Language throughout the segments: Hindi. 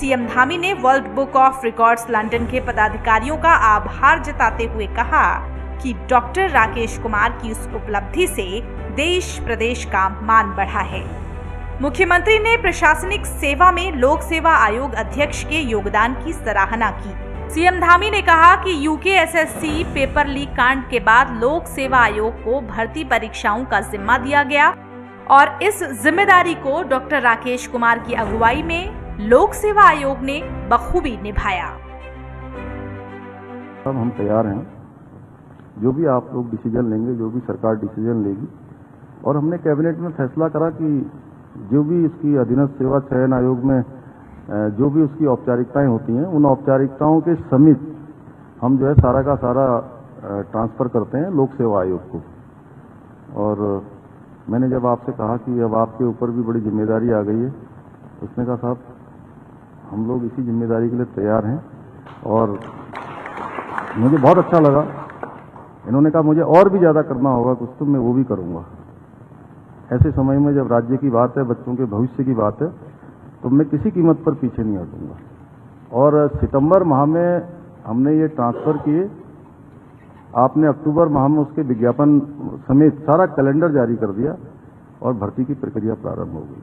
सीएम धामी ने world book of records London के पदाधिकारियों का आभार जताते हुए कहा कि डॉक्टर राकेश कुमार की इस उपलब्धि से देश प्रदेश का मान बढ़ा है। मुख्यमंत्री ने प्रशासनिक सेवा में लोक सेवा आयोग अध्यक्ष के योगदान की सराहना की। सीएम धामी ने कहा कि यूकेएसएससी पेपर लीक कांड के बाद लोक सेवा आयोग को भर्ती परीक्षाओं का जिम्मा दिया गया और इस जिम्मेदारी को डॉक्टर राकेश कुमार की अगुवाई में लोक सेवा आयोग ने बखूबी निभाया। अब हम तैयार हैं, जो भी आप लोग डिसीजन लेंगे, जो भी सरकार डिसीजन लेगी, और हमने कैबिनेट में फैसला करा कि जो भी इसकी अधीनस्थ सेवा चयन आयोग में जो भी उसकी औपचारिकताएं होती हैं, उन औपचारिकताओं के समेत हम जो है सारा का सारा ट्रांसफर करते हैं लोक सेवा आयोग को। और मैंने जब आपसे कहा कि अब आपके ऊपर भी बड़ी जिम्मेदारी आ गई है, उसने कहा साहब हम लोग इसी जिम्मेदारी के लिए तैयार हैं। और मुझे बहुत अच्छा लगा, इन्होंने कहा मुझे और भी ज़्यादा करना होगा कुछ तो मैं वो भी करूँगा। ऐसे समय में जब राज्य की बात है, बच्चों के भविष्य की बात है, तो मैं किसी कीमत पर पीछे नहीं हटूंगा। और सितंबर माह में हमने ये ट्रांसफर किए, आपने अक्टूबर माह में उसके विज्ञापन समेत सारा कैलेंडर जारी कर दिया और भर्ती की प्रक्रिया प्रारंभ हो गई।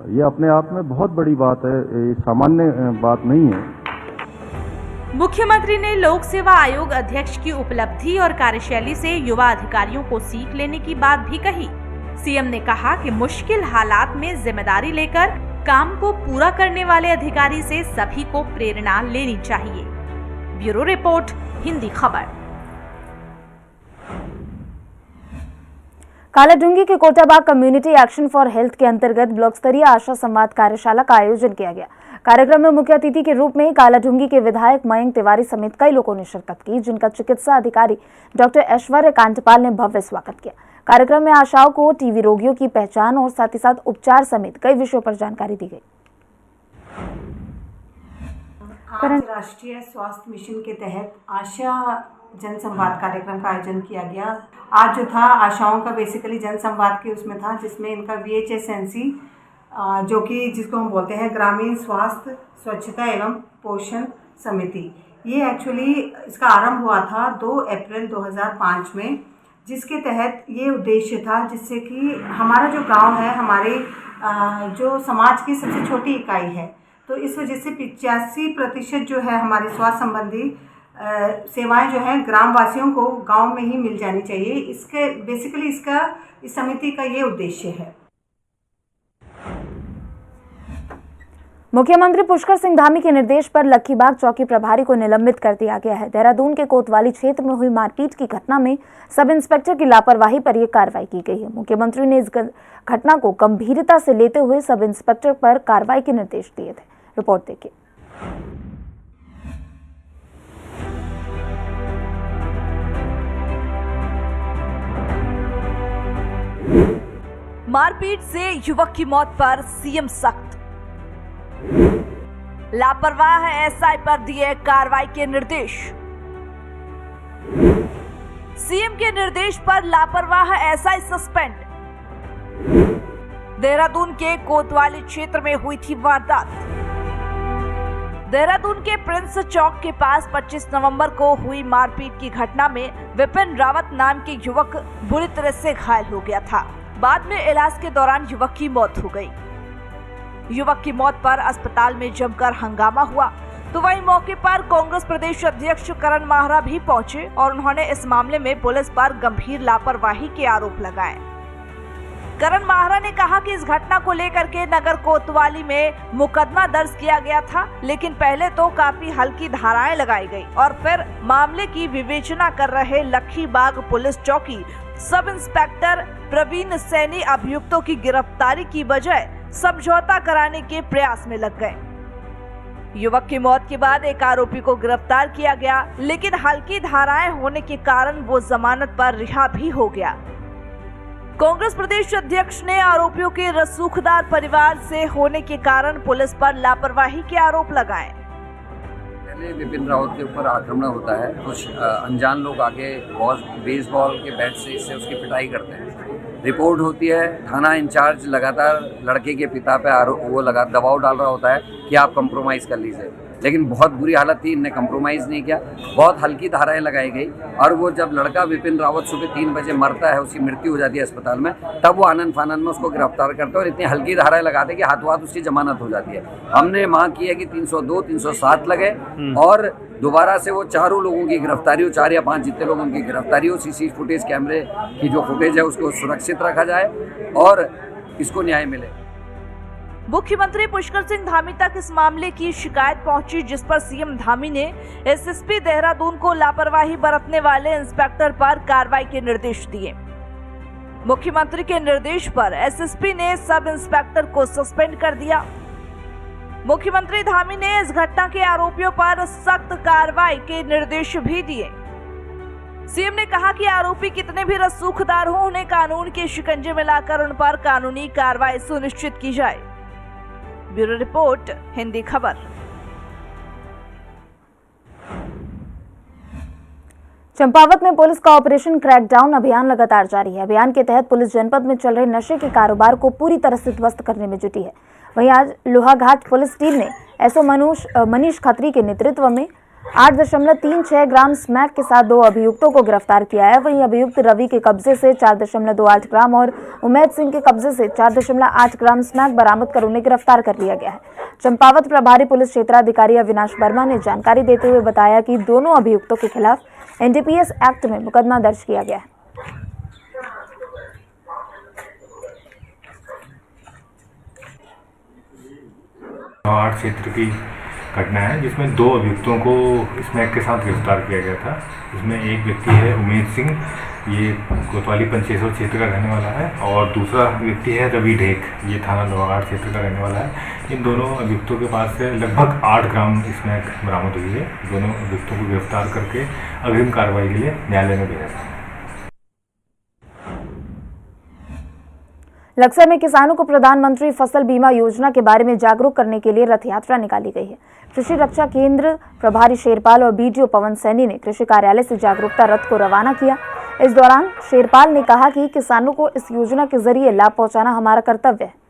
ये अपने आप में बहुत बड़ी बात है, ये सामान्य बात नहीं है। मुख्यमंत्री ने लोक सेवा आयोग अध्यक्ष की उपलब्धि और कार्यशैली से युवा अधिकारियों को सीख लेने की बात भी कही। सीएम ने कहा कि मुश्किल हालात में जिम्मेदारी लेकर काम को पूरा करने वाले अधिकारी से सभी को प्रेरणा लेनी चाहिए। ब्यूरो रिपोर्ट, हिंदी खबर। कालाढूंगी के Kotabagh community action for health के अंतर्गत ब्लॉक स्तरीय आशा संवाद कार्यशाला का आयोजन किया गया। कार्यक्रम में मुख्य अतिथि के रूप में कालाढूंगी के विधायक मयंक तिवारी समेत कई लोगों ने शिरकत की, जिनका चिकित्सा अधिकारी डॉक्टर ऐश्वर्य कांतपाल ने भव्य स्वागत किया। कार्यक्रम में आशाओं को टीबी रोगियों की पहचान और साथ ही साथ उपचार समेत कई विषयों पर जानकारी दी गई। आज राष्ट्रीय स्वास्थ्य मिशन के तहत आशा जनसंवाद कार्यक्रम का आयोजन किया गया। आज जो था आशाओं का बेसिकली जनसंवाद के उसमें था, जिसमें इनका VHSNC जो कि जिसको हम बोलते हैं ग्रामीण स्वास्थ्य स्वच्छता एवं पोषण समिति, ये एक्चुअली इसका आरंभ हुआ था 2 अप्रैल 2005 में, जिसके तहत ये उद्देश्य था जिससे कि हमारा जो गांव है, हमारे जो समाज की सबसे छोटी इकाई है, तो इस वजह से 85% जो है हमारे स्वास्थ्य संबंधी सेवाएं जो हैं ग्रामवासियों को गांव में ही मिल जानी चाहिए। इसके बेसिकली इस समिति का ये उद्देश्य है। मुख्यमंत्री पुष्कर सिंह धामी के निर्देश पर लक्खीबाग चौकी प्रभारी को निलंबित कर दिया गया है। देहरादून के कोतवाली क्षेत्र में हुई मारपीट की घटना में सब इंस्पेक्टर की लापरवाही पर यह कार्रवाई की गई है। मुख्यमंत्री ने इस घटना को गंभीरता से लेते हुए सब इंस्पेक्टर पर कार्रवाई के निर्देश दिए थे। रिपोर्ट देखिए। मारपीट से युवक की मौत पर सीएम सख्त, लापरवाह एसआई पर दिए कार्रवाई के निर्देश। सीएम के निर्देश पर लापरवाह एसआई सस्पेंड। देहरादून के कोतवाली क्षेत्र में हुई थी वारदात। देहरादून के प्रिंस चौक के पास 25 नवंबर को हुई मारपीट की घटना में विपिन रावत नाम के युवक बुरी तरह से घायल हो गया था। बाद में इलाज के दौरान युवक की मौत हो गई। युवक की मौत पर अस्पताल में जमकर हंगामा हुआ, तो वहीं मौके पर कांग्रेस प्रदेश अध्यक्ष करण माहरा भी पहुंचे और उन्होंने इस मामले में पुलिस पर गंभीर लापरवाही के आरोप लगाए। करण माहरा ने कहा कि इस घटना को लेकर के नगर कोतवाली में मुकदमा दर्ज किया गया था, लेकिन पहले तो काफी हल्की धाराएं लगाई गई और फिर मामले की विवेचना कर रहे लक्खीबाग पुलिस चौकी सब इंस्पेक्टर प्रवीण सैनी अभियुक्तों की गिरफ्तारी की बजाय समझौता कराने के प्रयास में लग गए। युवक की मौत के बाद एक आरोपी को गिरफ्तार किया गया, लेकिन हल्की धाराएं होने के कारण वो जमानत पर रिहा भी हो गया। कांग्रेस प्रदेश अध्यक्ष ने आरोपियों के रसूखदार परिवार से होने के कारण पुलिस पर लापरवाही के आरोप लगाए। पहले विपिन रावत के ऊपर आक्रमण होता है, कुछ अनजान लोग आके बेसबॉल के बैट से इससे उसकी पिटाई करते हैं। रिपोर्ट होती है, थाना इंचार्ज लगातार लड़के के पिता पे दबाव डाल रहा होता है कि आप कंप्रोमाइज़ कर लीजिए, लेकिन बहुत बुरी हालत थी, इनने कंप्रोमाइज़ नहीं किया। बहुत हल्की धाराएं लगाई गई और वो जब लड़का विपिन रावत सुबह 3 बजे मरता है, उसकी मृत्यु हो जाती है अस्पताल में, तब वो आनंद फानंद में उसको गिरफ्तार करते हैं और इतनी हल्की धाराएं लगाते कि हाथों हाथ उसकी जमानत हो जाती है। हमने मांग की है कि 302, 307 लगे और दोबारा से वो चारों लोगों की गिरफ्तारी हो, 4 या 5 जितने लोगों की गिरफ्तारी हो। सीसी फुटेज, कैमरे की जो फुटेज है उसको सुरक्षित रखा जाए और इसको न्याय मिले। मुख्यमंत्री पुष्कर सिंह धामी तक इस मामले की शिकायत पहुंची, जिस पर सीएम धामी ने एसएसपी देहरादून को लापरवाही बरतने वाले इंस्पेक्टर पर कार्रवाई के निर्देश दिए। मुख्यमंत्री के निर्देश पर एसएसपी ने सब इंस्पेक्टर को सस्पेंड कर दिया। मुख्यमंत्री धामी ने इस घटना के आरोपियों पर सख्त कार्रवाई के निर्देश भी दिए। सीएम ने कहा कि आरोपी कितने भी रसूखदार हो, उन्हें कानून के शिकंजे में लाकर उन पर कानूनी कार्रवाई सुनिश्चित की जाए। ब्यूरो रिपोर्ट, हिंदी खबर। चंपावत में पुलिस का ऑपरेशन क्रैकडाउन अभियान लगातार जारी है। अभियान के तहत पुलिस जनपद में चल रहे नशे के कारोबार को पूरी तरह से ध्वस्त करने में जुटी है। वहीं आज लोहाघाट पुलिस टीम ने एसओ मनीष खत्री के नेतृत्व में 8.36 ग्राम स्मैक के साथ 2 अभियुक्तों को गिरफ्तार किया है। वहीं अभियुक्त रवि के कब्जे से 4.28 ग्राम और उमेद सिंह के कब्जे से 4.8 ग्राम स्मैक बरामद कर उन्हें गिरफ्तार कर लिया गया है। चंपावत प्रभारी पुलिस क्षेत्राधिकारी अविनाश वर्मा ने जानकारी देते हुए बताया कि दोनों अभियुक्तों के खिलाफ एनडीपीएस एक्ट में मुकदमा दर्ज किया गया है। आठ क्षेत्र की घटना है जिसमें 2 अभियुक्तों को स्मैक के साथ गिरफ्तार किया गया था। इसमें एक व्यक्ति है उमेद सिंह, ये कोतवाली पंचेश्वर क्षेत्र का रहने वाला है, और दूसरा व्यक्ति है रवि ढेक, ये थाना लोहाघाट क्षेत्र का रहने वाला है। इन दोनों अभियुक्तों के पास से लगभग 8 ग्राम स्मैक बरामद हुई है। दोनों अभियुक्तों को गिरफ्तार करके अग्रिम कार्रवाई के लिए न्यायालय में भेजा है। लक्सर में किसानों को प्रधानमंत्री फसल बीमा योजना के बारे में जागरूक करने के लिए रथ यात्रा निकाली गई है। कृषि रक्षा केंद्र प्रभारी शेरपाल और बीडीओ पवन सैनी ने कृषि कार्यालय से जागरूकता रथ को रवाना किया। इस दौरान शेरपाल ने कहा कि किसानों को इस योजना के जरिए लाभ पहुंचाना हमारा कर्तव्य है।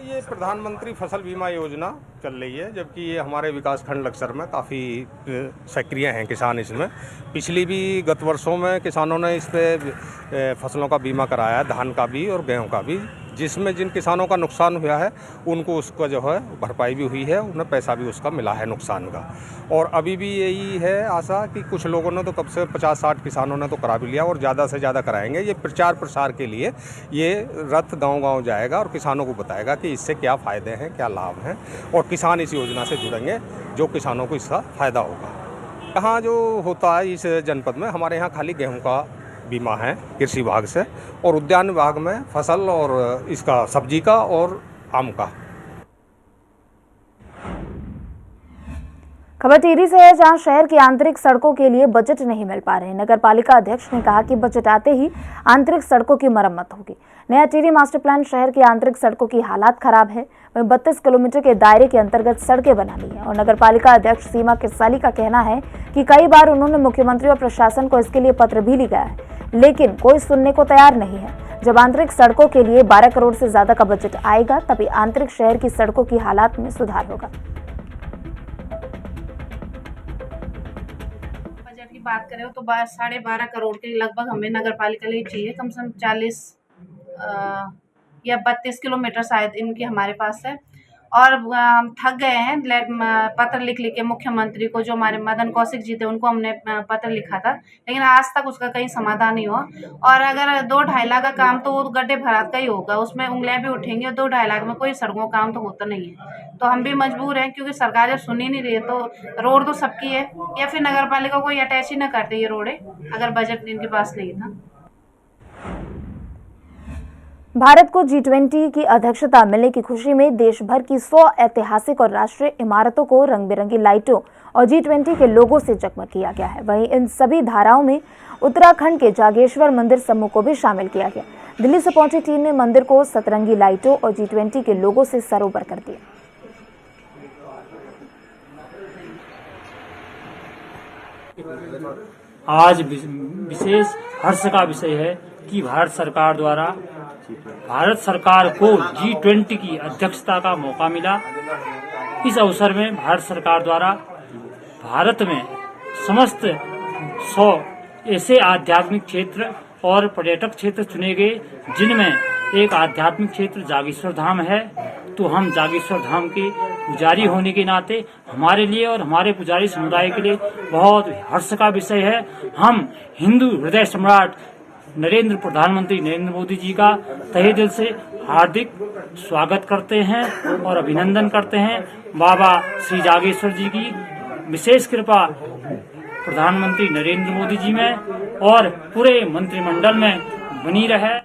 ये प्रधानमंत्री फसल बीमा योजना चल रही है, जबकि ये हमारे विकास खंड लक्सर में काफ़ी सक्रिय हैं किसान इसमें। पिछली भी गत वर्षों में किसानों ने इस पे फसलों का बीमा कराया है, धान का भी और गेहूं का भी, जिसमें जिन किसानों का नुकसान हुआ है उनको उसका जो है भरपाई भी हुई है, उन्हें पैसा भी उसका मिला है नुकसान का। और अभी भी यही है आशा कि कुछ लोगों ने तो कब से 50-60 किसानों ने तो करा भी लिया और ज़्यादा से ज़्यादा कराएंगे। ये प्रचार प्रसार के लिए ये रथ गांव-गांव जाएगा और किसानों को बताएगा कि इससे क्या फ़ायदे हैं, क्या लाभ हैं, और किसान इस योजना से जुड़ेंगे जो किसानों को इसका फ़ायदा होगा। यहाँ जो होता है इस जनपद में, हमारे यहाँ खाली गेहूँ का बीमा है कृषि विभाग से, और उद्यान विभाग में फसल और इसका सब्जी का और आम का। खबर टिहरी से है, जहां शहर की आंतरिक सड़कों के लिए बजट नहीं मिल पा रहे। नगर पालिका अध्यक्ष ने कहा कि बजट आते ही आंतरिक सड़कों की मरम्मत होगी। नया टिहरी मास्टर प्लान शहर की आंतरिक सड़कों की हालात खराब है। वहीं 32 किलोमीटर के दायरे के अंतर्गत सड़कें बनानी है। और नगर पालिका अध्यक्ष सीमा किरसाली का कहना है कि कई बार उन्होंने मुख्यमंत्री और प्रशासन को इसके लिए पत्र भी लिखा है, लेकिन कोई सुनने को तैयार नहीं है। जब आंतरिक सड़कों के लिए 12 करोड़ से ज्यादा का बजट आएगा, तभी आंतरिक शहर की सड़कों की हालात में सुधार होगा। बजट की बात करें तो 12.5 करोड़ के लगभग हमें नगर पालिका लिए चाहिए। कम से कम 40 या 32 किलोमीटर शायद इनकी हमारे पास है। और हम थक गए हैं, पत्र लिख के मुख्यमंत्री को, जो हमारे मदन कौशिक जी थे उनको हमने पत्र लिखा था, लेकिन आज तक उसका कहीं समाधान नहीं हुआ। और अगर 2-2.5 लाख का काम तो वो गड्ढे भरात का ही होगा, उसमें उंगलियां भी उठेंगी, और 2-2.5 लाख में कोई सड़कों का काम तो होता नहीं है। तो हम भी मजबूर हैं, क्योंकि सरकार जब सुन ही नहीं रही है, तो रोड तो सबकी है, या फिर नगर पालिका कोई अटैच ही ना करते ये रोडें, अगर बजट इनके पास नहीं था। भारत को G20 की अध्यक्षता मिलने की खुशी में देश भर की 100 ऐतिहासिक और राष्ट्रीय इमारतों को रंग बिरंगी लाइटों और G20 के लोगों से जगमग किया गया है। वहीं इन सभी धाराओं में उत्तराखंड के जागेश्वर मंदिर समूह को भी शामिल किया गया। दिल्ली से पहुंची टीम ने मंदिर को सतरंगी लाइटों और G20 के लोगों से सरोवर कर दिया। आज विशेष हर्ष का विषय है कि भारत सरकार को G20 की अध्यक्षता का मौका मिला। इस अवसर में भारत सरकार द्वारा भारत में समस्त 100 ऐसे आध्यात्मिक क्षेत्र और पर्यटक क्षेत्र चुने गए, जिनमें एक आध्यात्मिक क्षेत्र जागेश्वर धाम है। तो हम जागेश्वर धाम के पुजारी होने के नाते हमारे लिए और हमारे पुजारी समुदाय के लिए बहुत हर्ष का विषय है। हम हिंदू हृदय सम्राट प्रधानमंत्री नरेंद्र मोदी जी का तहे दिल से हार्दिक स्वागत करते हैं और अभिनंदन करते हैं। बाबा श्री जागेश्वर जी की विशेष कृपा प्रधानमंत्री नरेंद्र मोदी जी में और पूरे मंत्रिमंडल में बनी रहे।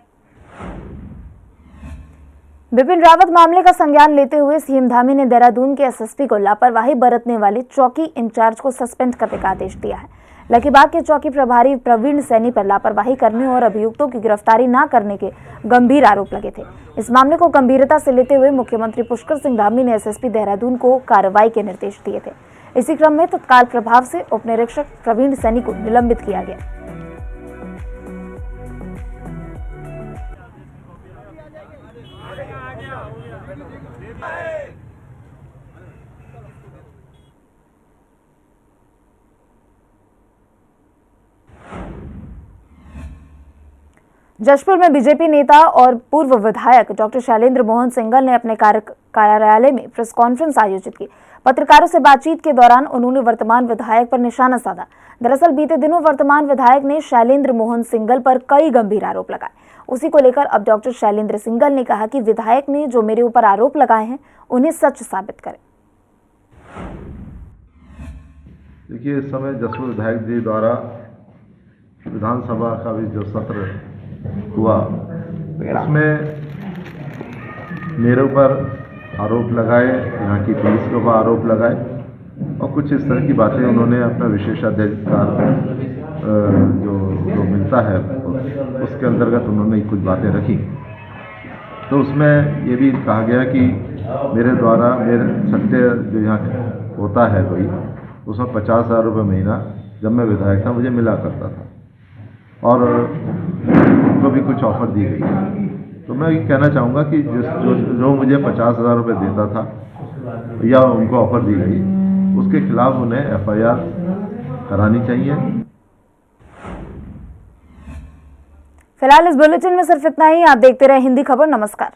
बिपिन रावत मामले का संज्ञान लेते हुए सीएम धामी ने देहरादून के एसएसपी को लापरवाही बरतने वाले चौकी इंचार्ज को सस्पेंड करने का आदेश दिया है। लकीबाग के चौकी प्रभारी प्रवीण सैनी पर लापरवाही करने और अभियुक्तों की गिरफ्तारी न करने के गंभीर आरोप लगे थे। इस मामले को गंभीरता से लेते हुए मुख्यमंत्री पुष्कर सिंह धामी ने एसएसपी देहरादून को कार्रवाई के निर्देश दिए थे। इसी क्रम में तत्काल प्रभाव से उप निरीक्षक प्रवीण सैनी को निलंबित किया गया। जशपुर में बीजेपी नेता और पूर्व विधायक डॉक्टर शैलेंद्र मोहन सिंघल ने अपने कार्यालय में प्रेस कॉन्फ्रेंस आयोजित की। पत्रकारों से बातचीत के दौरान उन्होंने वर्तमान विधायक पर निशाना साधा। दरअसल बीते दिनों वर्तमान विधायक ने शैलेंद्र मोहन सिंघल पर कई गंभीर आरोप लगाए। उसी को लेकर अब डॉक्टर शैलेंद्र सिंघल ने कहा कि विधायक ने जो मेरे ऊपर आरोप लगाए हैं उन्हें सच साबित करें। देखिए, इस समय जशपुर विधायक जी द्वारा विधानसभा का भी जो सत्र हुआ उसमें मेरे ऊपर आरोप लगाए, यहाँ की पुलिस के ऊपर आरोप लगाए और कुछ इस तरह की बातें उन्होंने अपना विशेषाधिकार जो मिलता है उसके अंतर्गत उन्होंने कुछ बातें रखी। तो उसमें ये भी कहा गया कि मेरे द्वारा मेरे सत्य जो यहाँ होता है कोई, उसमें 50,000 रुपये महीना जब मैं विधायक था मुझे मिला करता था और उनको भी कुछ ऑफर दी गई। तो मैं ये कहना चाहूँगा कि जो मुझे 50,000 रुपये देता था या उनको ऑफर दी गई, उसके खिलाफ उन्हें FIR करानी चाहिए। फिलहाल इस बुलेटिन में सिर्फ इतना ही। आप देखते रहे हिंदी खबर। नमस्कार।